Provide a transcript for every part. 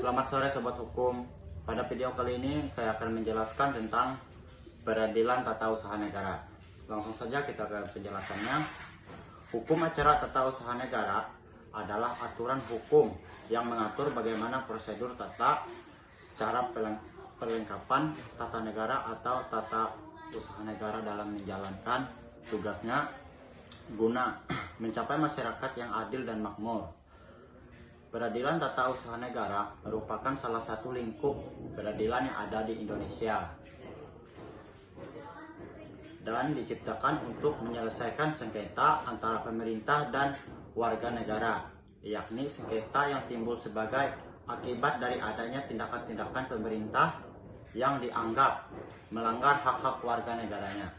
Selamat sore Sobat Hukum. Pada video kali ini saya akan menjelaskan tentang peradilan tata usaha negara. Langsung saja kita ke penjelasannya. Hukum acara tata usaha negara adalah aturan hukum yang mengatur bagaimana prosedur tata cara perlengkapan tata negara atau tata usaha negara dalam menjalankan tugasnya guna mencapai masyarakat yang adil dan makmur. Peradilan tata usaha negara merupakan salah satu lingkup peradilan yang ada di Indonesia dan diciptakan untuk menyelesaikan sengketa antara pemerintah dan warga negara, yakni sengketa yang timbul sebagai akibat dari adanya tindakan-tindakan pemerintah yang dianggap melanggar hak-hak warga negaranya.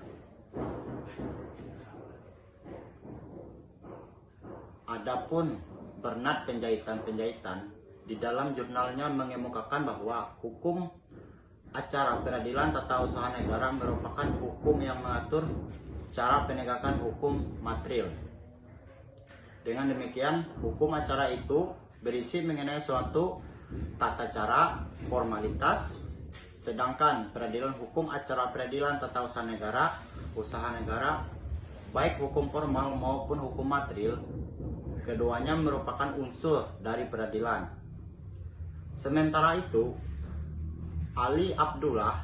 Adapun Bernard Penjahitan di dalam jurnalnya mengemukakan bahwa hukum acara peradilan tata usaha negara merupakan hukum yang mengatur cara penegakan hukum material. Dengan demikian, hukum acara itu berisi mengenai suatu tata cara formalitas, sedangkan peradilan hukum acara peradilan tata usaha negara, baik hukum formal maupun hukum material, keduanya merupakan unsur dari peradilan. Sementara itu, Ali Abdullah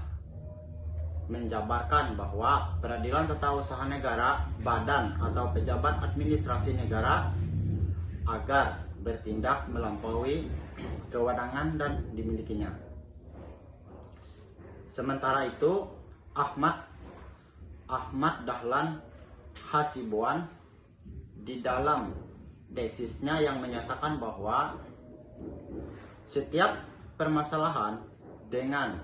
menjabarkan bahwa peradilan tata usaha negara, badan atau pejabat administrasi negara agar bertindak melampaui kewenangan dan dimilikinya. Sementara itu, Ahmad Dahlan Hasibuan di dalam tesisnya yang menyatakan bahwa setiap permasalahan dengan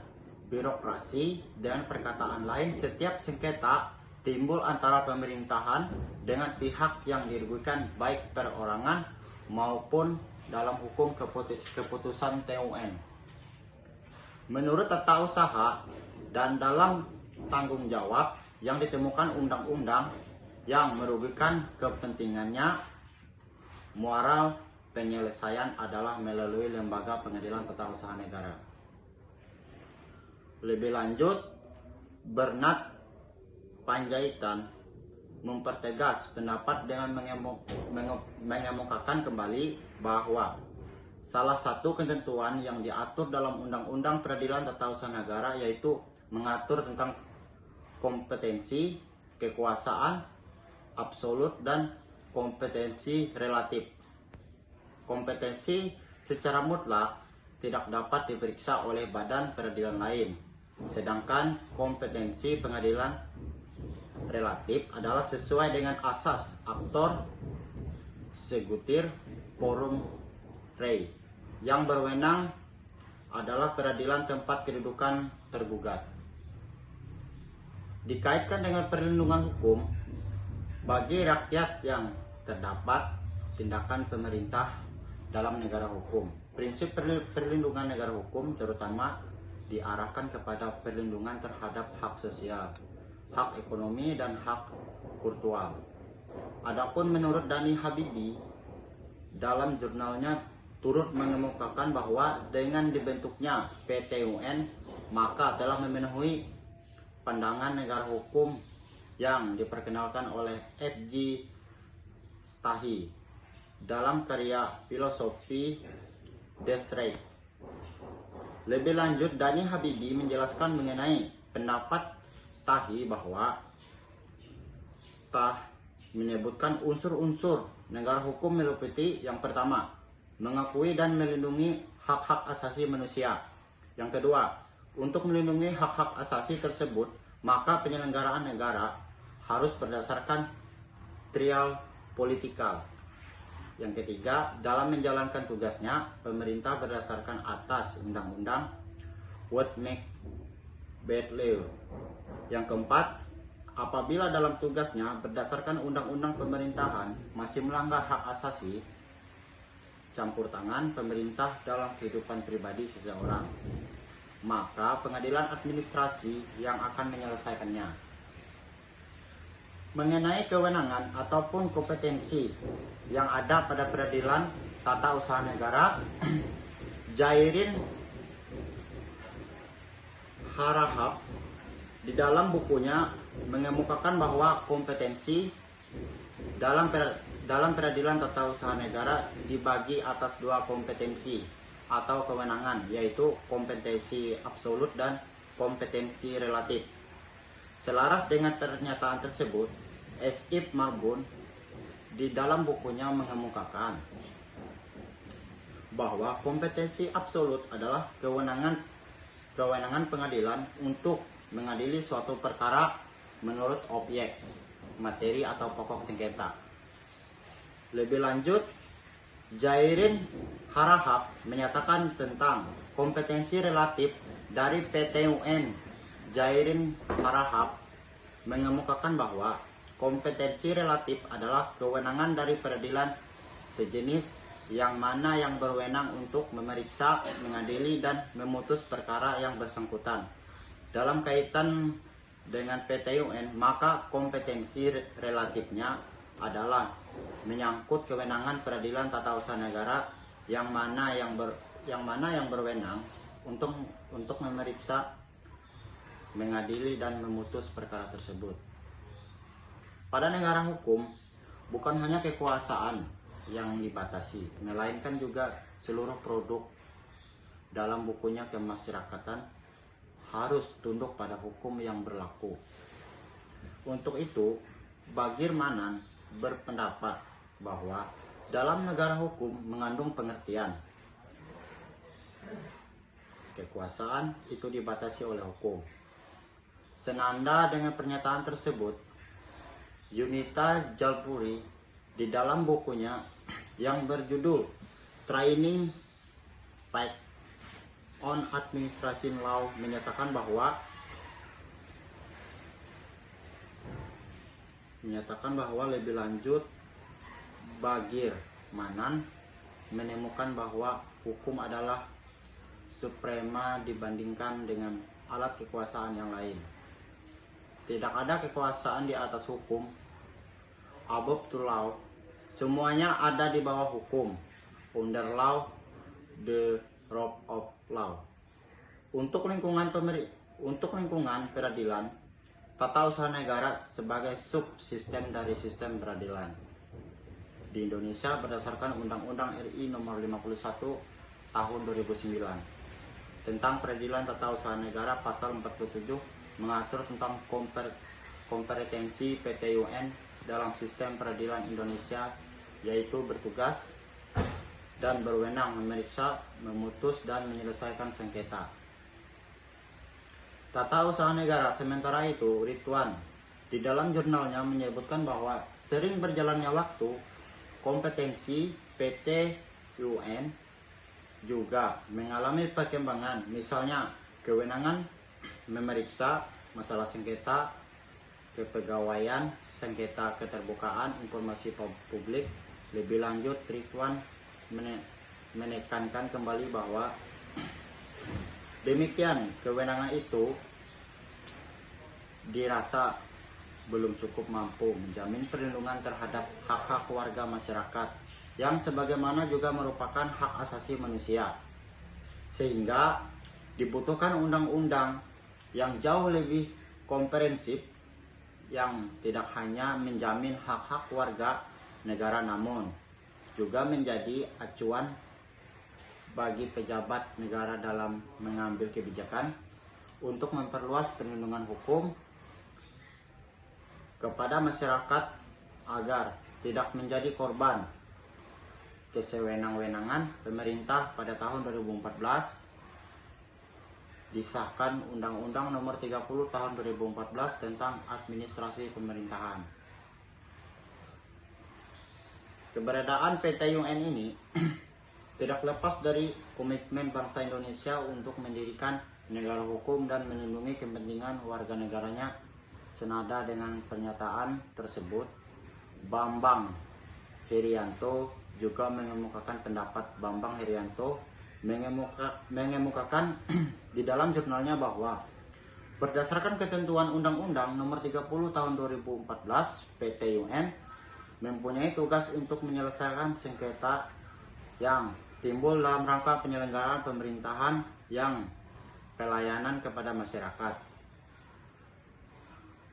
birokrasi dan perkataan lain, setiap sengketa timbul antara pemerintahan dengan pihak yang dirugikan baik perorangan maupun dalam hukum keputusan TUN. Menurut tata usaha dan dalam tanggung jawab yang ditemukan undang-undang yang merugikan kepentingannya, muara penyelesaian adalah melalui lembaga pengadilan tata usaha negara. Lebih lanjut, Bernard Penjahitan mempertegas pendapat dengan mengemukakan kembali bahwa salah satu ketentuan yang diatur dalam Undang-Undang Peradilan Tata Usaha Negara yaitu mengatur tentang kompetensi, kekuasaan absolut dan kompetensi relatif. Kompetensi secara mutlak tidak dapat diperiksa oleh badan peradilan lain, sedangkan kompetensi pengadilan relatif adalah sesuai dengan asas Actor Segutir Forum Rei, yang berwenang adalah peradilan tempat kedudukan tergugat. Dikaitkan dengan perlindungan hukum bagi rakyat yang terdapat tindakan pemerintah dalam negara hukum. Prinsip perlindungan negara hukum terutama diarahkan kepada perlindungan terhadap hak sosial, hak ekonomi, dan hak kultural. Adapun menurut Dhani Habibie dalam jurnalnya turut mengemukakan bahwa dengan dibentuknya PTUN maka telah memenuhi pandangan negara hukum yang diperkenalkan oleh F.G. Stahi dalam karya Filosofi des Rechts. Lebih lanjut, Dhani Habibie menjelaskan mengenai pendapat Stahi bahwa Stah menyebutkan unsur-unsur negara hukum meliputi yang pertama, mengakui dan melindungi hak-hak asasi manusia. Yang kedua, untuk melindungi hak-hak asasi tersebut, maka penyelenggaraan negara harus berdasarkan trial politikal. Yang ketiga, dalam menjalankan tugasnya, pemerintah berdasarkan atas undang-undang What Make Bad Law. Yang keempat, apabila dalam tugasnya berdasarkan undang-undang pemerintahan masih melanggar hak asasi, campur tangan pemerintah dalam kehidupan pribadi seseorang, maka pengadilan administrasi yang akan menyelesaikannya. Mengenai kewenangan ataupun kompetensi yang ada pada peradilan tata usaha negara, Jairin Harahap di dalam bukunya mengemukakan bahwa kompetensi dalam peradilan tata usaha negara dibagi atas dua kompetensi atau kewenangan, yaitu kompetensi absolut dan kompetensi relatif. Selaras dengan pernyataan tersebut, S.Ip Marbun di dalam bukunya mengemukakan bahwa kompetensi absolut adalah kewenangan pengadilan untuk mengadili suatu perkara menurut objek, materi atau pokok sengketa. Lebih lanjut, Jairin Harahap menyatakan tentang kompetensi relatif dari PT UN. Jairin Harahap mengemukakan bahwa kompetensi relatif adalah kewenangan dari peradilan sejenis yang mana yang berwenang untuk memeriksa, mengadili, dan memutus perkara yang bersangkutan. Dalam kaitan dengan PT UN, maka kompetensi relatifnya adalah menyangkut kewenangan peradilan tata usaha negara yang mana yang berwenang untuk memeriksa, mengadili, dan memutus perkara tersebut. Pada negara hukum, bukan hanya kekuasaan yang dibatasi, melainkan juga seluruh produk dalam bukunya kemasyarakatan harus tunduk pada hukum yang berlaku. Untuk itu, Bagir Manan berpendapat bahwa dalam negara hukum mengandung pengertian kekuasaan itu dibatasi oleh hukum. Senada dengan pernyataan tersebut, Yunita Jalpuri di dalam bukunya yang berjudul Training Pack on Administration Law menyatakan bahwa lebih lanjut Bagir Manan menemukan bahwa hukum adalah suprema dibandingkan dengan alat kekuasaan yang lain. Tidak ada kekuasaan di atas hukum, above the law. Semuanya ada di bawah hukum, under law, the rope of law. Untuk lingkungan peradilan, tata usaha negara sebagai subsistem dari sistem peradilan di Indonesia berdasarkan Undang-Undang RI Nomor 51 Tahun 2009 tentang peradilan tata usaha negara. Pasal 47 mengatur tentang kompetensi PT UN dalam sistem peradilan Indonesia, yaitu bertugas dan berwenang memeriksa, memutus, dan menyelesaikan sengketa tata usaha negara. Sementara itu, Ridwan di dalam jurnalnya menyebutkan bahwa sering berjalannya waktu, kompetensi PT UN juga mengalami perkembangan. Misalnya, kewenangan memeriksa masalah sengketa kepegawaian, sengketa keterbukaan informasi publik. Lebih lanjut, Ridwan menekankan kembali bahwa demikian kewenangan itu dirasa belum cukup mampu menjamin perlindungan terhadap hak-hak warga masyarakat yang sebagaimana juga merupakan hak asasi manusia, sehingga dibutuhkan undang-undang yang jauh lebih komprehensif yang tidak hanya menjamin hak-hak warga negara, namun juga menjadi acuan bagi pejabat negara dalam mengambil kebijakan untuk memperluas perlindungan hukum kepada masyarakat agar tidak menjadi korban kesewenang-wenangan pemerintah. Pada tahun 2014 disahkan Undang-Undang Nomor 30 Tahun 2014 tentang Administrasi Pemerintahan. Keberadaan PT UN ini tidak lepas dari komitmen bangsa Indonesia untuk mendirikan negara hukum dan melindungi kepentingan warga negaranya. Senada dengan pernyataan tersebut, Bambang Herianto juga mengemukakan pendapat. Bambang Herianto mengemukakan di dalam jurnalnya bahwa berdasarkan ketentuan Undang-Undang Nomor 30 Tahun 2014, PT UN mempunyai tugas untuk menyelesaikan sengketa yang timbul dalam rangka penyelenggaraan pemerintahan yang pelayanan kepada masyarakat.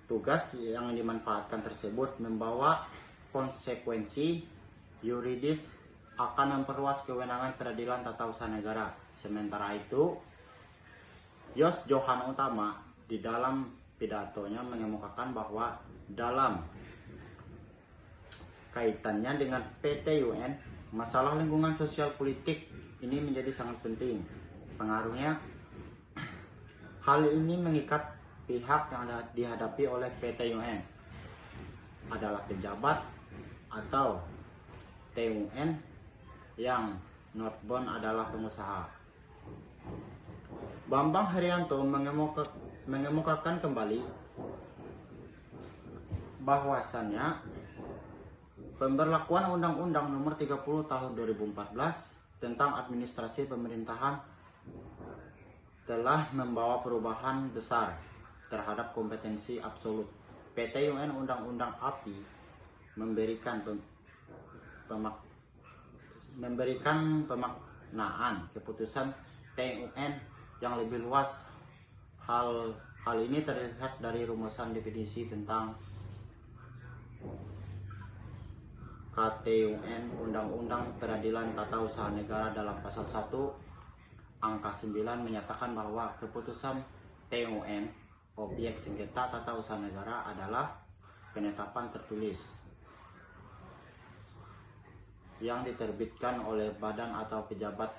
Tugas yang dimanfaatkan tersebut membawa konsekuensi yuridis akan memperluas kewenangan peradilan tata usaha negara. Sementara itu, Yos Johan Utama di dalam pidatonya mengemukakan bahwa dalam kaitannya dengan PT UN, masalah lingkungan sosial politik ini menjadi sangat penting. Pengaruhnya, hal ini mengikat pihak yang dihadapi oleh PT UN adalah pejabat atau TUN yang northbound adalah pengusaha. Bambang Herianto mengemukakan kembali bahwasannya pemberlakuan Undang-Undang Nomor 30 Tahun 2014 tentang administrasi pemerintahan telah membawa perubahan besar terhadap kompetensi absolut. PT UN Undang-Undang API memberikan pemaknaan keputusan TUN yang lebih luas. Hal ini terlihat dari rumusan definisi tentang KTUN Undang-Undang Peradilan Tata Usaha Negara dalam pasal 1 angka 9 menyatakan bahwa keputusan TUN objek sengketa tata usaha negara adalah penetapan tertulis yang diterbitkan oleh badan atau pejabat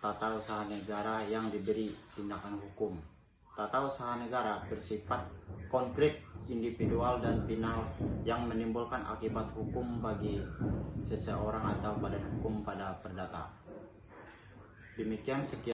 tata usaha negara yang diberi tindakan hukum. Tata usaha negara bersifat konkret, individual, dan final yang menimbulkan akibat hukum bagi seseorang atau badan hukum pada perdata. Demikian sekian.